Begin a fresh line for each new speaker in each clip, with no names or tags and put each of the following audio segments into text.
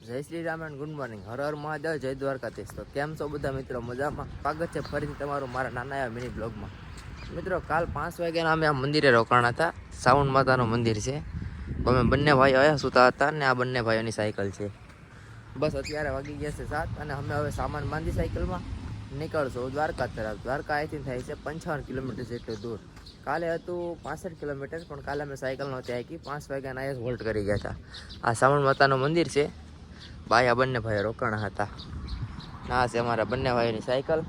જય Shri Ram and good morning. હર હર મહાદેવ, જય દ્વારકાધીશ. તો કેમ છો બધા મિત્રો? મજામાં? સ્વાગત છે ફરીથી તમારું મારા નાના એવા મિની બ્લોગમાં. મિત્રો, કાલ 5 વાગ્યાના અમે આ મંદિરે રોકાણા હતા. સાવણ માતાનું મંદિર છે. અમે બંને ભાઈઓ આવ્યા સુતા હતા અને આ બંને ભાઈઓની સાયકલ છે. બસ અત્યારે વાગી ગયા છે 7 અને અમે હવે સામાન બાંધી સાયકલમાં નીકળશું દ્વારકા તરફ. દ્વારકા અહીંથી થાય છે 55 કિલોમીટર જેટલું દૂર. કાલે હતું 65 કિલોમીટર, પણ કાલે અમે સાયકલ નહોતી આવી. 5 વાગ્યાના અહીંયા હોલ્ટ કરી ગયા હતા. આ સાવણ માતાનું મંદિર છે. ભાઈ આ બંને ભાઈઓ રોકાણા હતા. ના છે અમારા બંને ભાઈઓની સાયકલ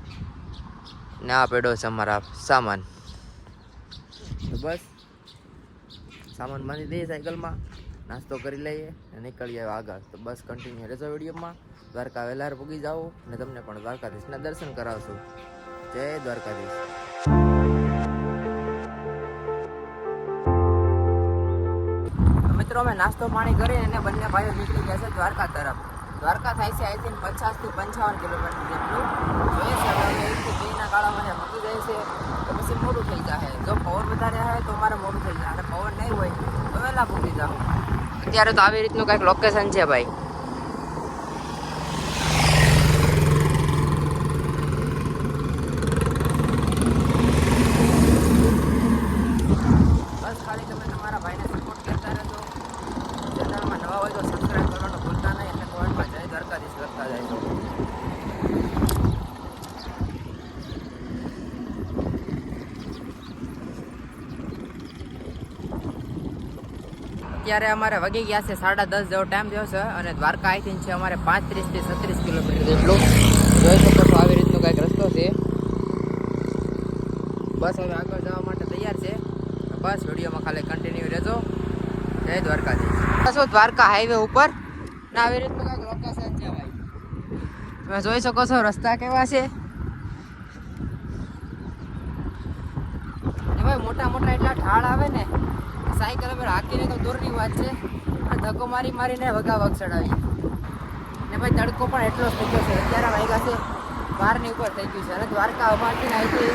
ને આ પેડો છે અમારા સામાન. તો બસ સામાન બાંધી દઈએ સાયકલમાં, નાસ્તો કરી લઈએ અને નીકળીએ આગળ. તો બસ કન્ટિન્યુ રહેજો વિડીયોમાં. દ્વારકા વહેલા પૂગી જાઓ અને તમને પણ દ્વારકાધીશના દર્શન કરાવશું. જય દ્વારકાધીશ. મિત્રો, અમે નાસ્તો પાણી કરીને અને બંને ભાઈઓ નીકળી ગયા છે દ્વારકા તરફ. દ્વારકા થાય છે આઈ થિંક 50 થી 55 કિલોમીટર જેટલું. જોઈએ છે હવે 1 થી 2 ના ગાળામાં મૂકી જાય છે તો પછી મોડું થઈ જાય. જો પવન વધારે આવે તો અમારે મોડું થઈ જાય, અને પવન નહીં હોય તો વહેલા પૂકી જાઓ. અત્યારે તો આવી રીતનું કંઈક લોકેશન છે ભાઈ. બસ ખાલી તમે તમારા ભાઈને સપોર્ટ કરતા રહેજો. ચેનલમાં નવા હોય તો સબસ્ક્રાઈબ કરવાનું ભૂલતા નહીં, એટલે કોમેન્ટમાં જય દ્વારકાધીશ લખતા જાય. અત્યારે અમારે વાગી ગયા છે 10:30 જેવો ટાઈમ થયો છે અને દ્વારકા અહીંથી છે અમારે 35 થી 36 કિલોમીટર જેટલું. જોઈ શકો છો આવી રીતનો કંઈક રસ્તો છે. બસ હવે આગળ જવા માટે તૈયાર છે. બસ વિડીયોમાં ખાલી કન્ટિન્યુ રહેજો. જય દ્વારકાધીશ. બસ દ્વારકા હાઈવે ઉપર ને આવી રીતનું કંઈક લોકેશન છે ભાઈ. તમે જોઈ શકો છો રસ્તા કેવા છે. ભાઈ મોટા મોટા એટલા ઢાળ આવે ને, સાયકલ અમે હાકીને તો દૂરની વાત છે, અને ધક્કો મારી મારીને વગા વગ ચડાવી. ને ભાઈ તડકો પણ એટલો જ થઈ ગયો છે. અત્યારે વાગ્યા છે 12 ઉપર થઈ ગયું છે. અને દ્વારકા અમારથી અહીંથી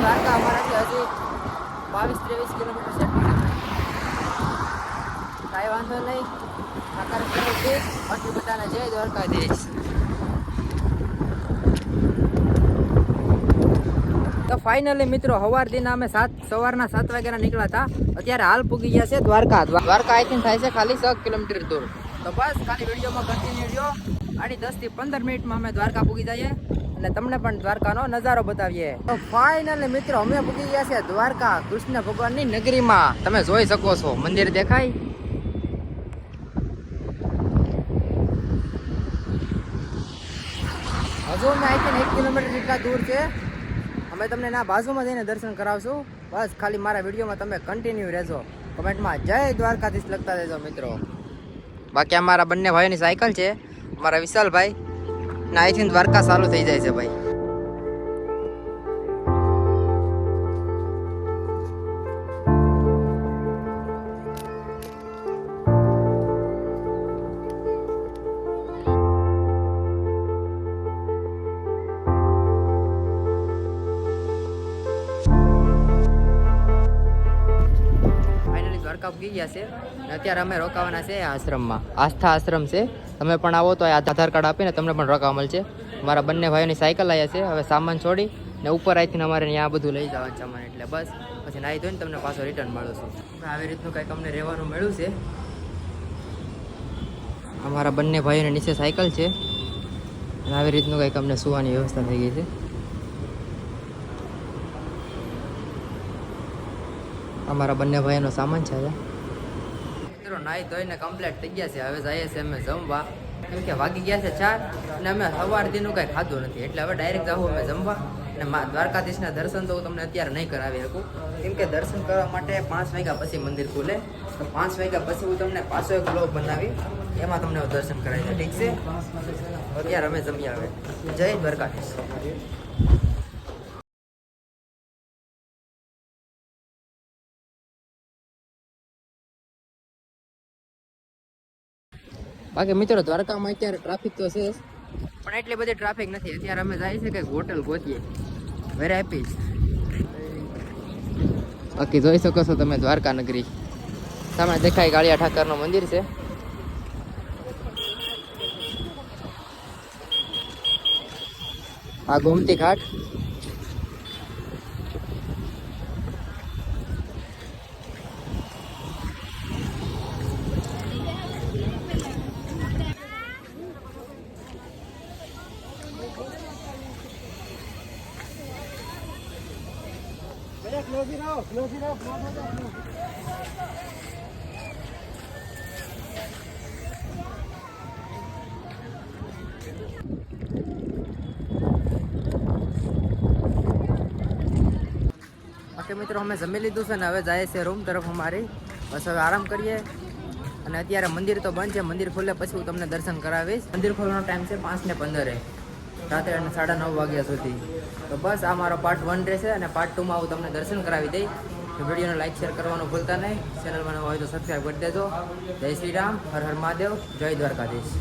દ્વારકા અમારાથી હજી 22-23 કિલોમીટર છે. કાંઈ વાંધો નહીં. બાકી બધાને જય દ્વારકાધીશ. તો ફાઇનલી મિત્રો, સવારના અમે સવારના 7 વાગ્યાના નીકળ્યા હતા. અત્યારે હાલ પૂગી ગયા છે દ્વારકા. દ્વારકા અહીંથી થાય છે ખાલી 6 કિલોમીટર દૂર. તો બસ ખાલી વિડીયોમાં કન્ટિન્યુ રહ્યો. આડી 10 થી 15 મિનિટમાં અમે દ્વારકા પૂગી જઈએ અને તમને પણ દ્વારકાનો નજારો બતાવીએ. તો ફાઇનલી મિત્રો, અમે પૂગી ગયા છે દ્વારકા, કૃષ્ણ ભગવાનની નગરીમાં. તમે જોઈ શકો છો મંદિર દેખાય. હજુ અમે અહીંથી 1 કિલોમીટર જેટલા દૂર છે. અમે તમને ના બાજુમાં જઈને દર્શન કરાવશું. બસ ખાલી મારા વિડીયોમાં તમે કન્ટિન્યુ રહેજો. કમેન્ટમાં જય દ્વારકાધીશ લખતા રહેજો મિત્રો. બાકી અમારા બંને ભાઈઓની સાયકલ છે. અમારા વિશાલભાઈ ને અહીંથી દ્વારકા ચાલુ થઈ જાય છે ભાઈ. દ્વારકા પૂગી ગયા છે અને અત્યારે અમે રોકાવાના છે આશ્રમમાં. આસ્થા આશ્રમ છે. તમે પણ આવો તો આધાર કાર્ડ આપીને તમને પણ રોકાવા મળશે. મારા બંને ભાઈઓની સાયકલ આવ્યા છે. હવે સામાન છોડી ને ઉપર આવીને અમારે ત્યાં બધું લઈ જવાનું સામાન. એટલે બસ પછી નાહી ધોઈને તમને પાછો રિટર્ન મળું છું. આવી રીતનું કંઈક અમને રહેવાનું મળ્યું છે. અમારા બંને ભાઈઓને નીચે સાયકલ છે અને આવી રીતનું કંઈક અમને સુવાની વ્યવસ્થા થઈ ગઈ છે. અમારા બંને ભાઈઓનો સામાન છે. મિત્રો, નાહી ધોઈને કમ્પ્લીટ થઈ ગયા છે. હવે જઈએ છીએ અમે જમવા, કેમ કે વાગી ગયા છે 4 અને અમે સવારથીનું કંઈ ખાધું નથી. એટલે હવે ડાયરેક્ટ જાઉં અમે જમવા. અને દ્વારકાધીશના દર્શન તો હું તમને અત્યારે નહીં કરાવી શકું, કેમ કે દર્શન કરવા માટે 5 વાગ્યા પછી મંદિર ખુલે. તો 5 વાગ્યા પછી હું તમને પાછો એક બ્લોગ બનાવી, એમાં તમને દર્શન કરાવી દઉં. ઠીક છે? અત્યારે અમે જમી આવે. જય દ્વારકાધીશ. બાકી મિત્રો, દ્વારકામાં અત્યારે ટ્રાફિક તો છે, પણ એટલી બધી ટ્રાફિક નથી. અત્યારે અમે જાય છે કંઈક હોટલ ગોતીએ. વેરે હેપી. બાકી જોઈ શકો છો તમે દ્વારકા નગરી. સામે દેખાય કાળિયા ઠાકરનું મંદિર છે. આ ગોમતી ઘાટ. ઓકે મિત્રો, અમે જમી લીધું છે ને હવે જાય છે રૂમ તરફ અમારી. બસ હવે આરામ કરીએ. અને અત્યારે મંદિર તો બંધ છે, મંદિર ખુલે પછી હું તમને દર્શન કરાવીશ. મંદિર ખોલવાનો ટાઈમ છે 5:15 રાત્રે અને 9:30 વાગ્યા સુધી. તો બસ આ મારો પાર્ટ 1 રહેશે અને પાર્ટ 2માં હું તમને દર્શન કરાવી દઈ. તો વિડીયોને લાઈક શેર કરવાનું ભૂલતા નહીં. ચેનલમાં હોય તો સબસ્ક્રાઈબ કરી દેજો. જય શ્રી રામ, હર હર મહાદેવ, જય દ્વારકાધીશ.